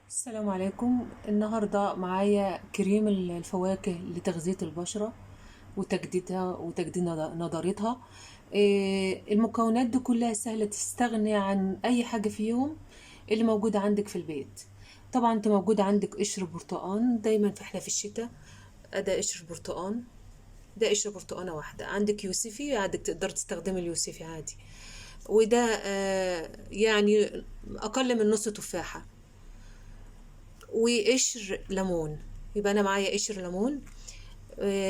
السلام عليكم. النهاردة معايا كريم الفواكه لتغذية البشرة وتجديدها وتجديد نضارتها. المكونات دي كلها سهلة، تستغني عن أي حاجة فيهم اللي موجودة عندك في البيت. طبعا انت موجود عندك قشر برتقان، دايما احنا في الشتاء. ده قشر برتقان، ده قشر برتقانة واحدة. عندك يوسفي، عندك تقدر تستخدمي اليوسفي عادي. وده يعني أقل من نص تفاحة. وقشر ليمون، يبقى انا معايا قشر ليمون،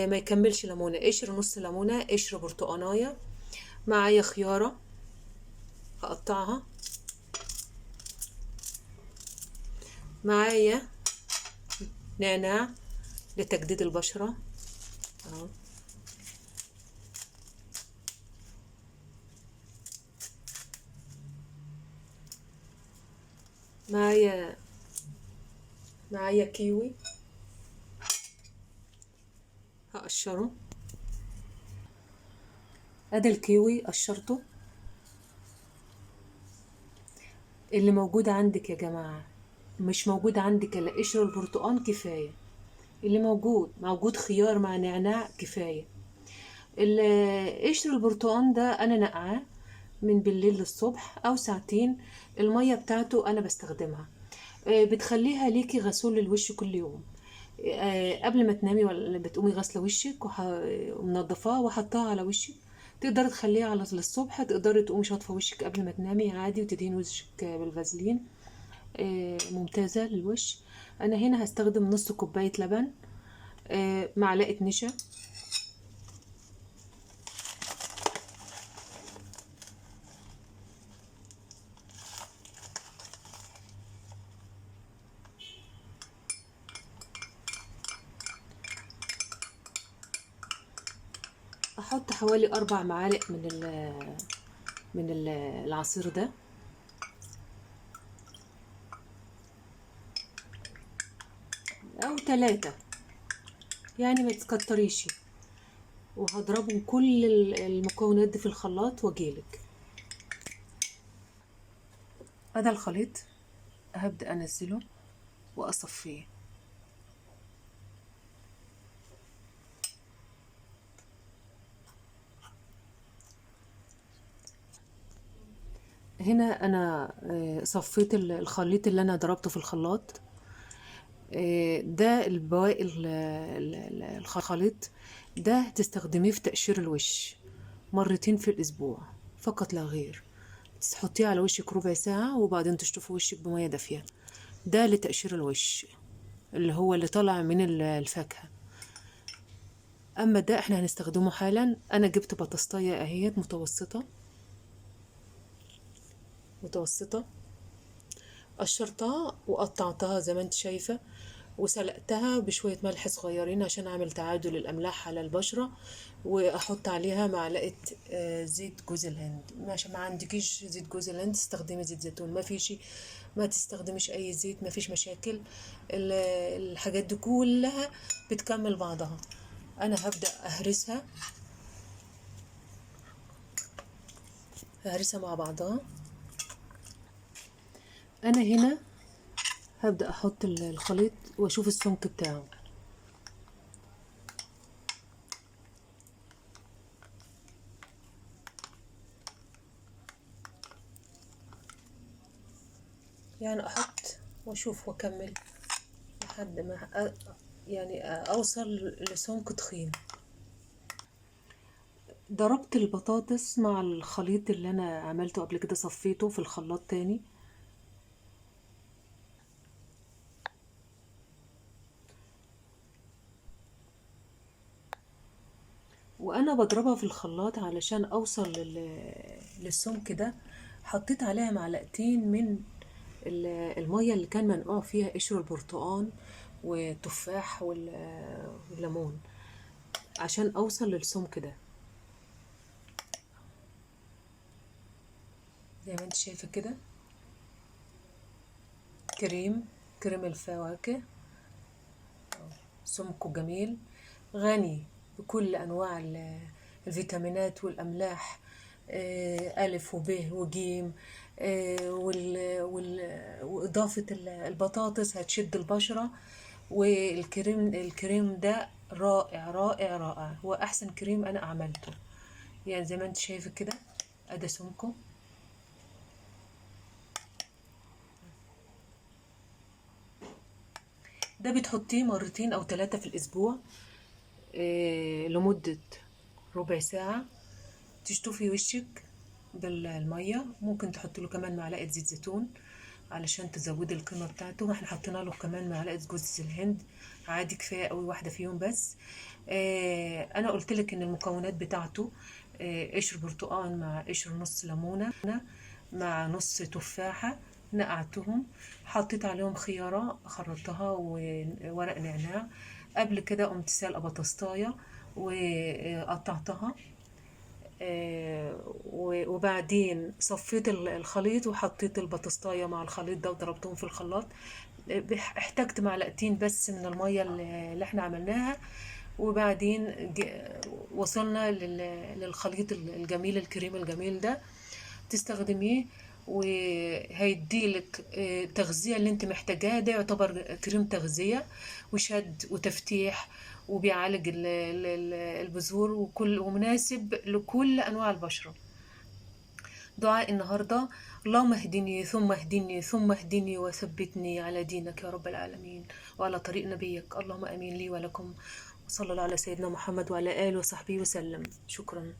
ما يكملش ليمونه، قشر نص ليمونه، قشر برتقانايه. معايا خياره هقطعها. معايا نعناع لتجديد البشره اهو. معايا كيوي هقشره. ادي الكيوي قشرته. اللي موجود عندك يا جماعه، مش موجود عندك الا قشر البرتقان كفايه. اللي موجود خيار مع نعناع كفايه. قشر البرتقان ده انا نقعاه من بالليل للصبح او ساعتين. المية بتاعته انا بستخدمها، بتخليها ليكي غسول للوش كل يوم. قبل ما تنامي ولا بتقومي غاسله وشك ومنضفاه وحطها على وشك. تقدري تخليها على للصبح، تقدري تقومي شاطفه وشك قبل ما تنامي عادي وتدهني وشك بالفازلين. ممتازه للوش. انا هنا هستخدم نص كوبايه لبن، معلقه نشا. احط حوالي 4 معالق من العصير ده، او 3، يعني ما تكتريش. وهضربهم كل المكونات دي في الخلاط واجيلك. هذا الخليط هبدأ انزله واصفيه. هنا انا صفيت الخليط اللي انا ضربته في الخلاط. ده البواقي الخليط ده تستخدميه في تقشير الوش مرتين في الاسبوع فقط لا غير. تحطيه على وشك ربع ساعة وبعدين تشطفي وشك بمية دافية. ده لتقشير الوش اللي هو اللي طالع من الفاكهة. اما ده احنا هنستخدمه حالا. انا جبت بطاطاية اهيت متوسطة، قشرتها وقطعتها زي ما انت شايفة، وسلقتها بشوية ملح صغيرين عشان اعمل تعادل الاملاح على البشرة. واحط عليها معلقة زيت جوز الهند. عشان ما عندكيش زيت جوز الهند استخدمي زيت زيتون، ما فيش ما تستخدميش اي زيت، ما فيش مشاكل. الحاجات دي كلها بتكمل بعضها. انا هبدأ ههرسها مع بعضها. انا هنا هبدأ احط الخليط واشوف السمك بتاعه. يعني احط واشوف واكمل لحد ما يعني اوصل لسمك تخين. ضربت البطاطس مع الخليط اللي انا عملته قبل كده، صفيته في الخلاط تاني. وانا بضربها في الخلاط علشان اوصل للسمك ده. حطيت عليها معلقتين من المية اللي كان منقوع فيها قشر البرتقال والتفاح والليمون عشان اوصل للسمك ده. زي ما انت شايفة كده، كريم الفواكه سمكه جميل، غني بكل أنواع الفيتامينات والأملاح، ألف وب وجيم. وإضافة البطاطس هتشد البشرة. الكريم ده رائع رائع رائع، هو أحسن كريم أنا عملته. يعني زي ما انت شايفة كده، أدا سمكه. ده بتحطيه مرتين أو 3 في الأسبوع، لمدة ربع ساعة. تشطفي وشك بالمية، ممكن تحط له كمان معلقة زيت زيتون علشان تزودي القيمة بتاعته. احنا حطينا له كمان معلقة جوز الهند، عادي كفاية قوي واحدة فيهم بس. انا قلت لك ان المكونات بتاعته قشر برتقال مع قشر نص ليمونة مع نص تفاحة، نقعتهم. حطيت عليهم خيارة خرطتها وورق نعناع. قبل كده قمت سالقة بطاطاية وقطعتها، وبعدين صفيت الخليط وحطيت البطاطاية مع الخليط ده وضربتهم في الخلاط. احتجت معلقتين بس من المية اللي احنا عملناها. وبعدين وصلنا للخليط الجميل، الكريم الجميل ده تستخدميه، وهيديلك التغذية اللي انت محتاجاها. ده يعتبر كريم تغذية وشد وتفتيح، وبيعالج البذور، ومناسب لكل أنواع البشرة. دعاء النهاردة: اللهم اهدني ثم اهدني ثم اهدني وثبتني على دينك يا رب العالمين وعلى طريق نبيك. اللهم امين لي ولكم، وصلى الله على سيدنا محمد وعلى آله وصحبه وسلم. شكرا.